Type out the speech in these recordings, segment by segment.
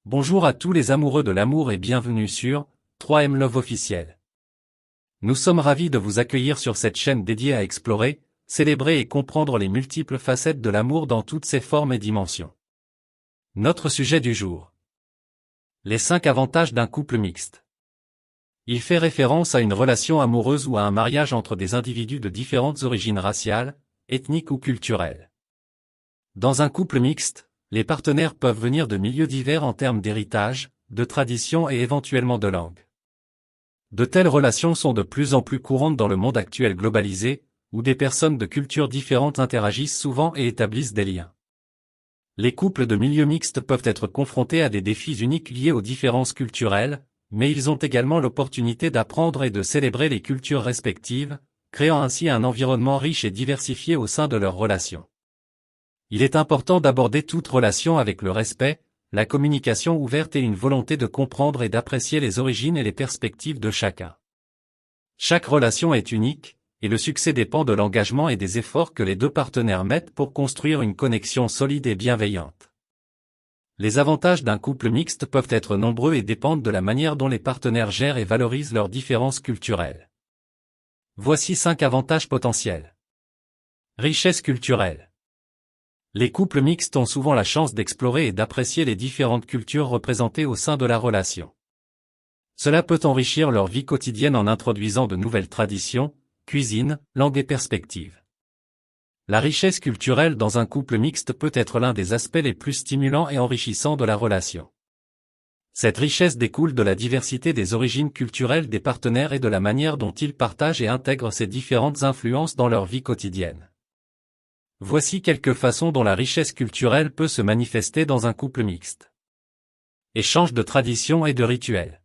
Bonjour à tous les amoureux de l'amour et bienvenue sur 3M Love officiel. Nous sommes ravis de vous accueillir sur cette chaîne dédiée à explorer, célébrer et comprendre les multiples facettes de l'amour dans toutes ses formes et dimensions. Notre sujet du jour. Les 5 avantages d'un couple mixte. Il fait référence à une relation amoureuse ou à un mariage entre des individus de différentes origines raciales, ethniques ou culturelles. Dans un couple mixte, les partenaires peuvent venir de milieux divers en termes d'héritage, de tradition et éventuellement de langue. De telles relations sont de plus en plus courantes dans le monde actuel globalisé, où des personnes de cultures différentes interagissent souvent et établissent des liens. Les couples de milieux mixtes peuvent être confrontés à des défis uniques liés aux différences culturelles, mais ils ont également l'opportunité d'apprendre et de célébrer les cultures respectives, créant ainsi un environnement riche et diversifié au sein de leurs relations. Il est important d'aborder toute relation avec le respect, la communication ouverte et une volonté de comprendre et d'apprécier les origines et les perspectives de chacun. Chaque relation est unique, et le succès dépend de l'engagement et des efforts que les deux partenaires mettent pour construire une connexion solide et bienveillante. Les avantages d'un couple mixte peuvent être nombreux et dépendent de la manière dont les partenaires gèrent et valorisent leurs différences culturelles. Voici 5 avantages potentiels. Richesse culturelle. Les couples mixtes ont souvent la chance d'explorer et d'apprécier les différentes cultures représentées au sein de la relation. Cela peut enrichir leur vie quotidienne en introduisant de nouvelles traditions, cuisines, langues et perspectives. La richesse culturelle dans un couple mixte peut être l'un des aspects les plus stimulants et enrichissants de la relation. Cette richesse découle de la diversité des origines culturelles des partenaires et de la manière dont ils partagent et intègrent ces différentes influences dans leur vie quotidienne. Voici quelques façons dont la richesse culturelle peut se manifester dans un couple mixte. Échange de traditions et de rituels.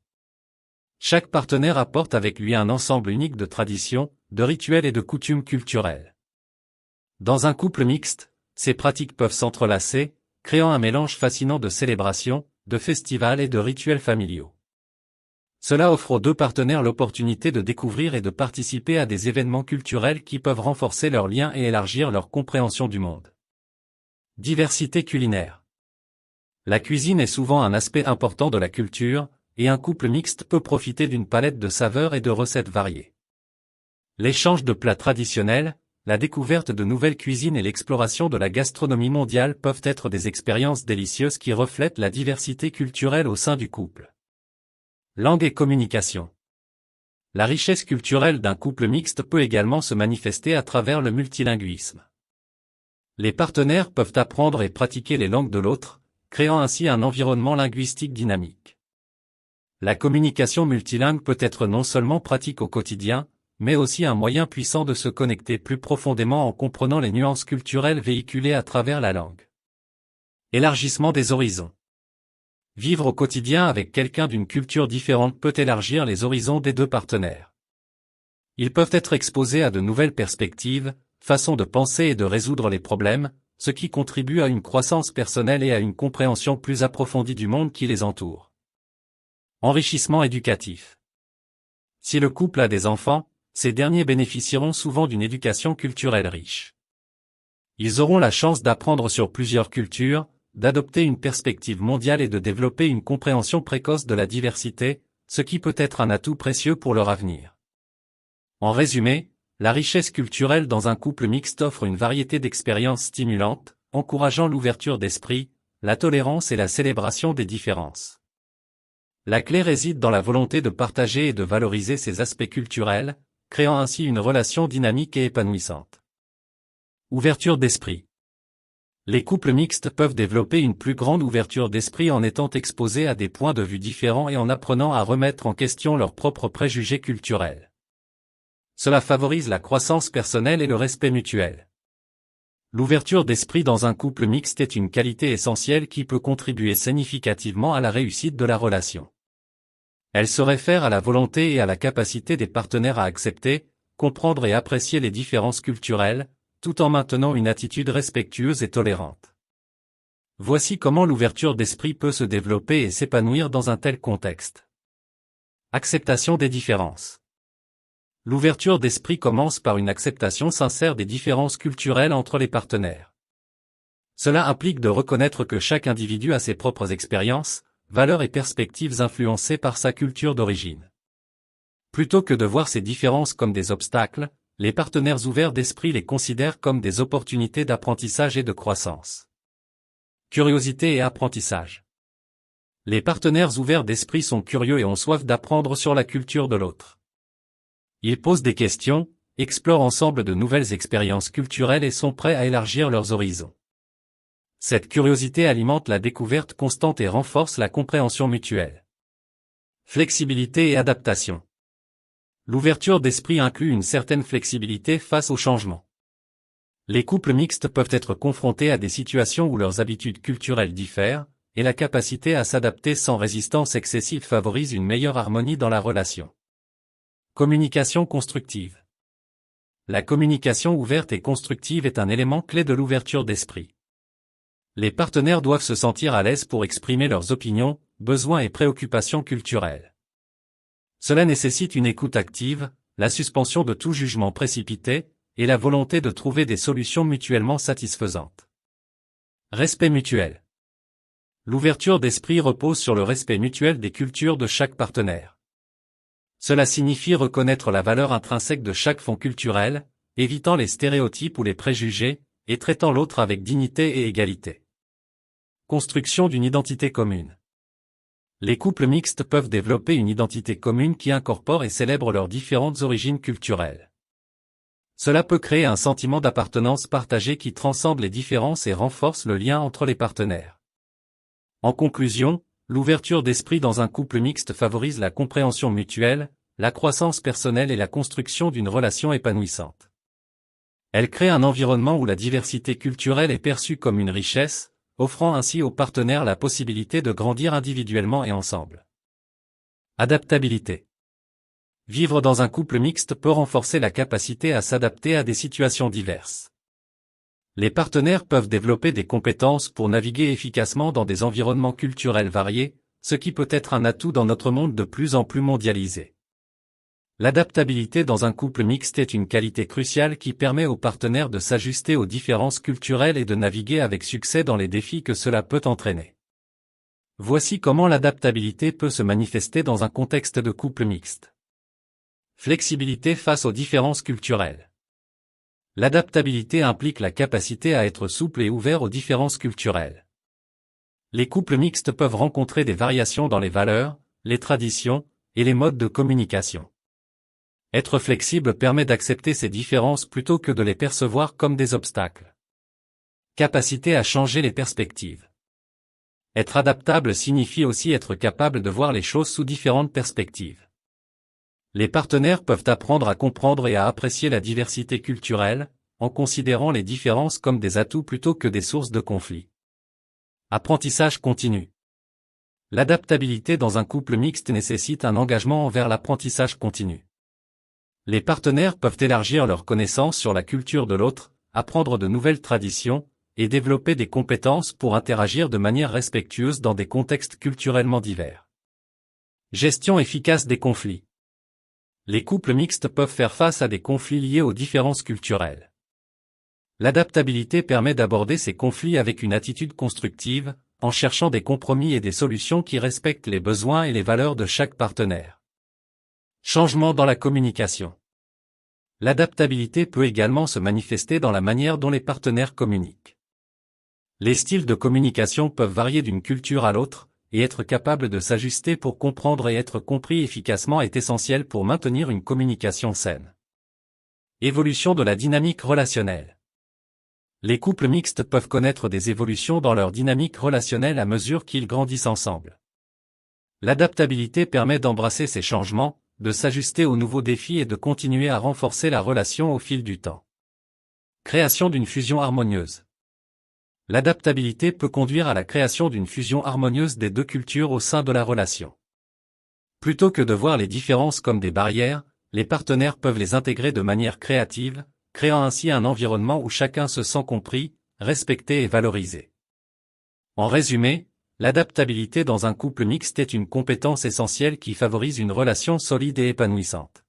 Chaque partenaire apporte avec lui un ensemble unique de traditions, de rituels et de coutumes culturelles. Dans un couple mixte, ces pratiques peuvent s'entrelacer, créant un mélange fascinant de célébrations, de festivals et de rituels familiaux. Cela offre aux deux partenaires l'opportunité de découvrir et de participer à des événements culturels qui peuvent renforcer leurs liens et élargir leur compréhension du monde. Diversité culinaire. La cuisine est souvent un aspect important de la culture, et un couple mixte peut profiter d'une palette de saveurs et de recettes variées. L'échange de plats traditionnels, la découverte de nouvelles cuisines et l'exploration de la gastronomie mondiale peuvent être des expériences délicieuses qui reflètent la diversité culturelle au sein du couple. Langue et communication. La richesse culturelle d'un couple mixte peut également se manifester à travers le multilinguisme. Les partenaires peuvent apprendre et pratiquer les langues de l'autre, créant ainsi un environnement linguistique dynamique. La communication multilingue peut être non seulement pratique au quotidien, mais aussi un moyen puissant de se connecter plus profondément en comprenant les nuances culturelles véhiculées à travers la langue. Élargissement des horizons. Vivre au quotidien avec quelqu'un d'une culture différente peut élargir les horizons des deux partenaires. Ils peuvent être exposés à de nouvelles perspectives, façons de penser et de résoudre les problèmes, ce qui contribue à une croissance personnelle et à une compréhension plus approfondie du monde qui les entoure. Enrichissement éducatif. Si le couple a des enfants, ces derniers bénéficieront souvent d'une éducation culturelle riche. Ils auront la chance d'apprendre sur plusieurs cultures, d'adopter une perspective mondiale et de développer une compréhension précoce de la diversité, ce qui peut être un atout précieux pour leur avenir. En résumé, la richesse culturelle dans un couple mixte offre une variété d'expériences stimulantes, encourageant l'ouverture d'esprit, la tolérance et la célébration des différences. La clé réside dans la volonté de partager et de valoriser ces aspects culturels, créant ainsi une relation dynamique et épanouissante. Ouverture d'esprit. Les couples mixtes peuvent développer une plus grande ouverture d'esprit en étant exposés à des points de vue différents et en apprenant à remettre en question leurs propres préjugés culturels. Cela favorise la croissance personnelle et le respect mutuel. L'ouverture d'esprit dans un couple mixte est une qualité essentielle qui peut contribuer significativement à la réussite de la relation. Elle se réfère à la volonté et à la capacité des partenaires à accepter, comprendre et apprécier les différences culturelles, tout en maintenant une attitude respectueuse et tolérante. Voici comment l'ouverture d'esprit peut se développer et s'épanouir dans un tel contexte. Acceptation des différences. L'ouverture d'esprit commence par une acceptation sincère des différences culturelles entre les partenaires. Cela implique de reconnaître que chaque individu a ses propres expériences, valeurs et perspectives influencées par sa culture d'origine. Plutôt que de voir ces différences comme des obstacles, les partenaires ouverts d'esprit les considèrent comme des opportunités d'apprentissage et de croissance. Curiosité et apprentissage. Les partenaires ouverts d'esprit sont curieux et ont soif d'apprendre sur la culture de l'autre. Ils posent des questions, explorent ensemble de nouvelles expériences culturelles et sont prêts à élargir leurs horizons. Cette curiosité alimente la découverte constante et renforce la compréhension mutuelle. Flexibilité et adaptation. L'ouverture d'esprit inclut une certaine flexibilité face au changement. Les couples mixtes peuvent être confrontés à des situations où leurs habitudes culturelles diffèrent, et la capacité à s'adapter sans résistance excessive favorise une meilleure harmonie dans la relation. Communication constructive. La communication ouverte et constructive est un élément clé de l'ouverture d'esprit. Les partenaires doivent se sentir à l'aise pour exprimer leurs opinions, besoins et préoccupations culturelles. Cela nécessite une écoute active, la suspension de tout jugement précipité, et la volonté de trouver des solutions mutuellement satisfaisantes. Respect mutuel. L'ouverture d'esprit repose sur le respect mutuel des cultures de chaque partenaire. Cela signifie reconnaître la valeur intrinsèque de chaque fond culturel, évitant les stéréotypes ou les préjugés, et traitant l'autre avec dignité et égalité. Construction d'une identité commune. Les couples mixtes peuvent développer une identité commune qui incorpore et célèbre leurs différentes origines culturelles. Cela peut créer un sentiment d'appartenance partagée qui transcende les différences et renforce le lien entre les partenaires. En conclusion, l'ouverture d'esprit dans un couple mixte favorise la compréhension mutuelle, la croissance personnelle et la construction d'une relation épanouissante. Elle crée un environnement où la diversité culturelle est perçue comme une richesse, offrant ainsi aux partenaires la possibilité de grandir individuellement et ensemble. Adaptabilité. Vivre dans un couple mixte peut renforcer la capacité à s'adapter à des situations diverses. Les partenaires peuvent développer des compétences pour naviguer efficacement dans des environnements culturels variés, ce qui peut être un atout dans notre monde de plus en plus mondialisé. L'adaptabilité dans un couple mixte est une qualité cruciale qui permet aux partenaires de s'ajuster aux différences culturelles et de naviguer avec succès dans les défis que cela peut entraîner. Voici comment l'adaptabilité peut se manifester dans un contexte de couple mixte. Flexibilité face aux différences culturelles. L'adaptabilité implique la capacité à être souple et ouvert aux différences culturelles. Les couples mixtes peuvent rencontrer des variations dans les valeurs, les traditions et les modes de communication. Être flexible permet d'accepter ces différences plutôt que de les percevoir comme des obstacles. Capacité à changer les perspectives. Être adaptable signifie aussi être capable de voir les choses sous différentes perspectives. Les partenaires peuvent apprendre à comprendre et à apprécier la diversité culturelle, en considérant les différences comme des atouts plutôt que des sources de conflit. Apprentissage continu. L'adaptabilité dans un couple mixte nécessite un engagement envers l'apprentissage continu. Les partenaires peuvent élargir leurs connaissances sur la culture de l'autre, apprendre de nouvelles traditions, et développer des compétences pour interagir de manière respectueuse dans des contextes culturellement divers. Gestion efficace des conflits. Les couples mixtes peuvent faire face à des conflits liés aux différences culturelles. L'adaptabilité permet d'aborder ces conflits avec une attitude constructive, en cherchant des compromis et des solutions qui respectent les besoins et les valeurs de chaque partenaire. Changement dans la communication. L'adaptabilité peut également se manifester dans la manière dont les partenaires communiquent. Les styles de communication peuvent varier d'une culture à l'autre, et être capable de s'ajuster pour comprendre et être compris efficacement est essentiel pour maintenir une communication saine. Évolution de la dynamique relationnelle. Les couples mixtes peuvent connaître des évolutions dans leur dynamique relationnelle à mesure qu'ils grandissent ensemble. L'adaptabilité permet d'embrasser ces changements, de s'ajuster aux nouveaux défis et de continuer à renforcer la relation au fil du temps. Création d'une fusion harmonieuse. L'adaptabilité peut conduire à la création d'une fusion harmonieuse des deux cultures au sein de la relation. Plutôt que de voir les différences comme des barrières, les partenaires peuvent les intégrer de manière créative, créant ainsi un environnement où chacun se sent compris, respecté et valorisé. En résumé, l'adaptabilité dans un couple mixte est une compétence essentielle qui favorise une relation solide et épanouissante.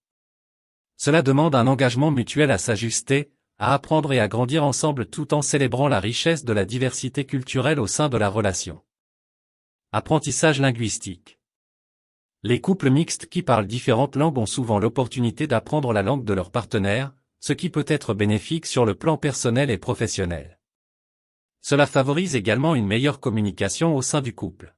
Cela demande un engagement mutuel à s'ajuster, à apprendre et à grandir ensemble tout en célébrant la richesse de la diversité culturelle au sein de la relation. Apprentissage linguistique. Les couples mixtes qui parlent différentes langues ont souvent l'opportunité d'apprendre la langue de leur partenaire, ce qui peut être bénéfique sur le plan personnel et professionnel. Cela favorise également une meilleure communication au sein du couple.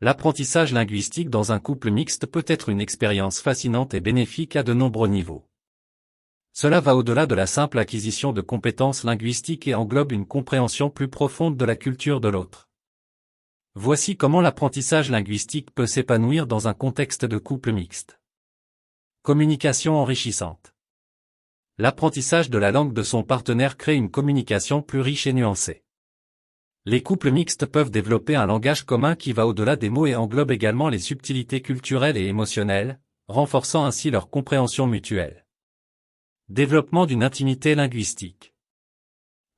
L'apprentissage linguistique dans un couple mixte peut être une expérience fascinante et bénéfique à de nombreux niveaux. Cela va au-delà de la simple acquisition de compétences linguistiques et englobe une compréhension plus profonde de la culture de l'autre. Voici comment l'apprentissage linguistique peut s'épanouir dans un contexte de couple mixte. Communication enrichissante. L'apprentissage de la langue de son partenaire crée une communication plus riche et nuancée. Les couples mixtes peuvent développer un langage commun qui va au-delà des mots et englobe également les subtilités culturelles et émotionnelles, renforçant ainsi leur compréhension mutuelle. Développement d'une intimité linguistique.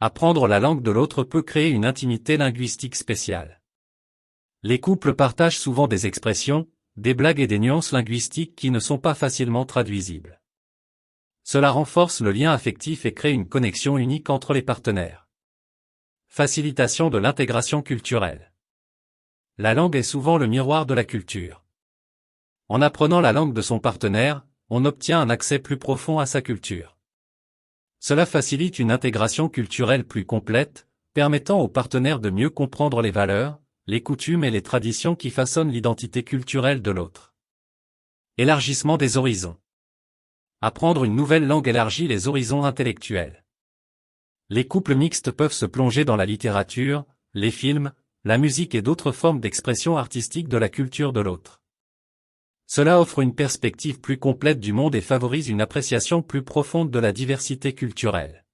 Apprendre la langue de l'autre peut créer une intimité linguistique spéciale. Les couples partagent souvent des expressions, des blagues et des nuances linguistiques qui ne sont pas facilement traduisibles. Cela renforce le lien affectif et crée une connexion unique entre les partenaires. Facilitation de l'intégration culturelle. La langue est souvent le miroir de la culture. En apprenant la langue de son partenaire, on obtient un accès plus profond à sa culture. Cela facilite une intégration culturelle plus complète, permettant aux partenaires de mieux comprendre les valeurs, les coutumes et les traditions qui façonnent l'identité culturelle de l'autre. Élargissement des horizons. Apprendre une nouvelle langue élargit les horizons intellectuels. Les couples mixtes peuvent se plonger dans la littérature, les films, la musique et d'autres formes d'expression artistique de la culture de l'autre. Cela offre une perspective plus complète du monde et favorise une appréciation plus profonde de la diversité culturelle.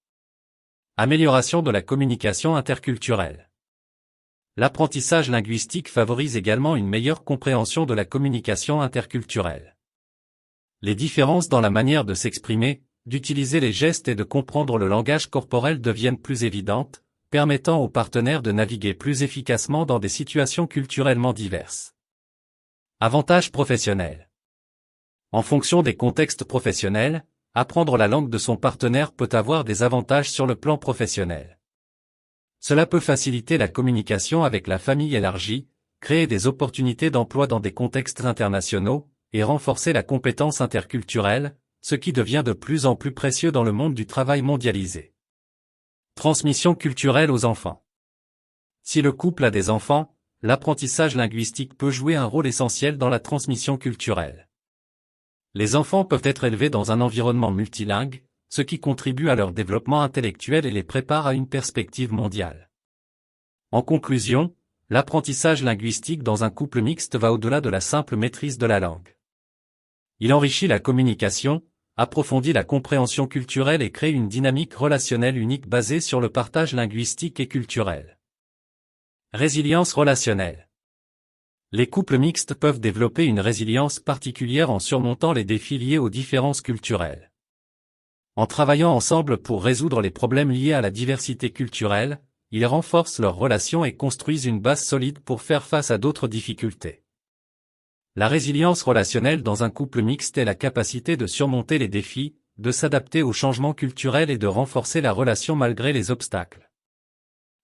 Amélioration de la communication interculturelle. L'apprentissage linguistique favorise également une meilleure compréhension de la communication interculturelle. Les différences dans la manière de s'exprimer, d'utiliser les gestes et de comprendre le langage corporel deviennent plus évidentes, permettant aux partenaires de naviguer plus efficacement dans des situations culturellement diverses. Avantages professionnels. En fonction des contextes professionnels, apprendre la langue de son partenaire peut avoir des avantages sur le plan professionnel. Cela peut faciliter la communication avec la famille élargie, créer des opportunités d'emploi dans des contextes internationaux, et renforcer la compétence interculturelle, ce qui devient de plus en plus précieux dans le monde du travail mondialisé. Transmission culturelle aux enfants. Si le couple a des enfants, l'apprentissage linguistique peut jouer un rôle essentiel dans la transmission culturelle. Les enfants peuvent être élevés dans un environnement multilingue, ce qui contribue à leur développement intellectuel et les prépare à une perspective mondiale. En conclusion, l'apprentissage linguistique dans un couple mixte va au-delà de la simple maîtrise de la langue. Il enrichit la communication, approfondit la compréhension culturelle et crée une dynamique relationnelle unique basée sur le partage linguistique et culturel. Résilience relationnelle. Les couples mixtes peuvent développer une résilience particulière en surmontant les défis liés aux différences culturelles. En travaillant ensemble pour résoudre les problèmes liés à la diversité culturelle, ils renforcent leurs relations et construisent une base solide pour faire face à d'autres difficultés. La résilience relationnelle dans un couple mixte est la capacité de surmonter les défis, de s'adapter aux changements culturels et de renforcer la relation malgré les obstacles.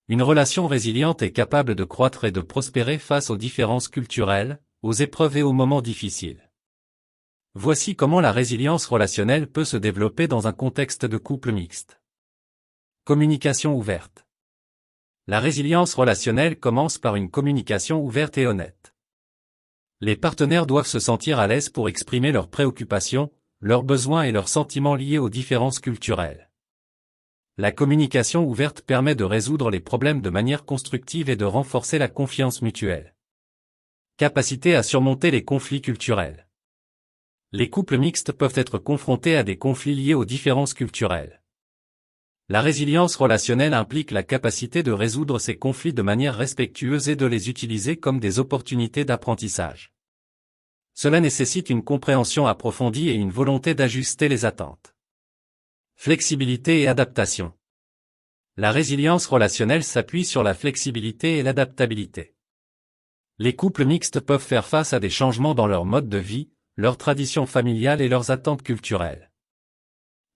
Une relation résiliente est capable de croître et de prospérer face aux différences culturelles, aux épreuves et aux moments difficiles. Voici comment la résilience relationnelle peut se développer dans un contexte de couple mixte. Communication ouverte. La résilience relationnelle commence par une communication ouverte et honnête. Les partenaires doivent se sentir à l'aise pour exprimer leurs préoccupations, leurs besoins et leurs sentiments liés aux différences culturelles. La communication ouverte permet de résoudre les problèmes de manière constructive et de renforcer la confiance mutuelle. Capacité à surmonter les conflits culturels. Les couples mixtes peuvent être confrontés à des conflits liés aux différences culturelles. La résilience relationnelle implique la capacité de résoudre ces conflits de manière respectueuse et de les utiliser comme des opportunités d'apprentissage. Cela nécessite une compréhension approfondie et une volonté d'ajuster les attentes. Flexibilité et adaptation. La résilience relationnelle s'appuie sur la flexibilité et l'adaptabilité. Les couples mixtes peuvent faire face à des changements dans leur mode de vie, leurs traditions familiales et leurs attentes culturelles.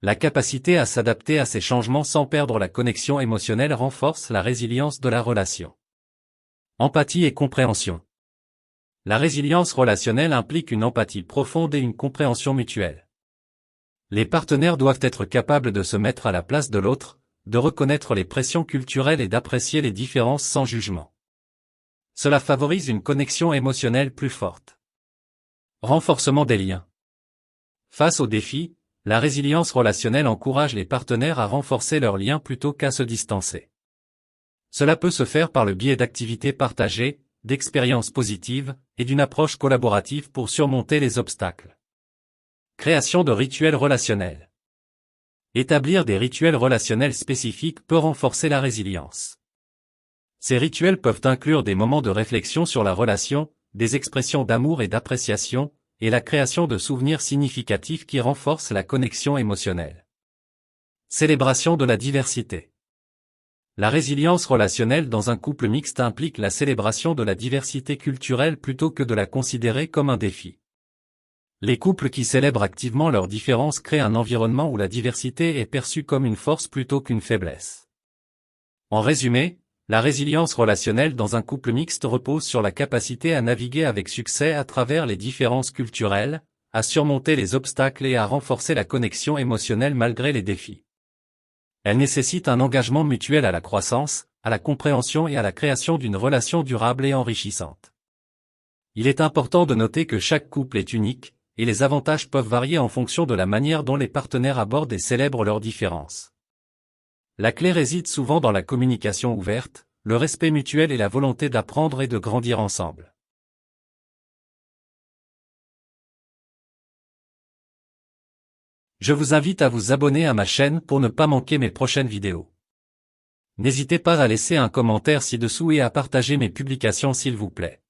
La capacité à s'adapter à ces changements sans perdre la connexion émotionnelle renforce la résilience de la relation. Empathie et compréhension. La résilience relationnelle implique une empathie profonde et une compréhension mutuelle. Les partenaires doivent être capables de se mettre à la place de l'autre, de reconnaître les pressions culturelles et d'apprécier les différences sans jugement. Cela favorise une connexion émotionnelle plus forte. Renforcement des liens. Face aux défis, la résilience relationnelle encourage les partenaires à renforcer leurs liens plutôt qu'à se distancer. Cela peut se faire par le biais d'activités partagées, d'expériences positives, et d'une approche collaborative pour surmonter les obstacles. Création de rituels relationnels. Établir des rituels relationnels spécifiques peut renforcer la résilience. Ces rituels peuvent inclure des moments de réflexion sur la relation, des expressions d'amour et d'appréciation, et la création de souvenirs significatifs qui renforcent la connexion émotionnelle. Célébration de la diversité. La résilience relationnelle dans un couple mixte implique la célébration de la diversité culturelle plutôt que de la considérer comme un défi. Les couples qui célèbrent activement leurs différences créent un environnement où la diversité est perçue comme une force plutôt qu'une faiblesse. En résumé, la résilience relationnelle dans un couple mixte repose sur la capacité à naviguer avec succès à travers les différences culturelles, à surmonter les obstacles et à renforcer la connexion émotionnelle malgré les défis. Elle nécessite un engagement mutuel à la croissance, à la compréhension et à la création d'une relation durable et enrichissante. Il est important de noter que chaque couple est unique, et les avantages peuvent varier en fonction de la manière dont les partenaires abordent et célèbrent leurs différences. La clé réside souvent dans la communication ouverte, le respect mutuel et la volonté d'apprendre et de grandir ensemble. Je vous invite à vous abonner à ma chaîne pour ne pas manquer mes prochaines vidéos. N'hésitez pas à laisser un commentaire ci-dessous et à partager mes publications s'il vous plaît.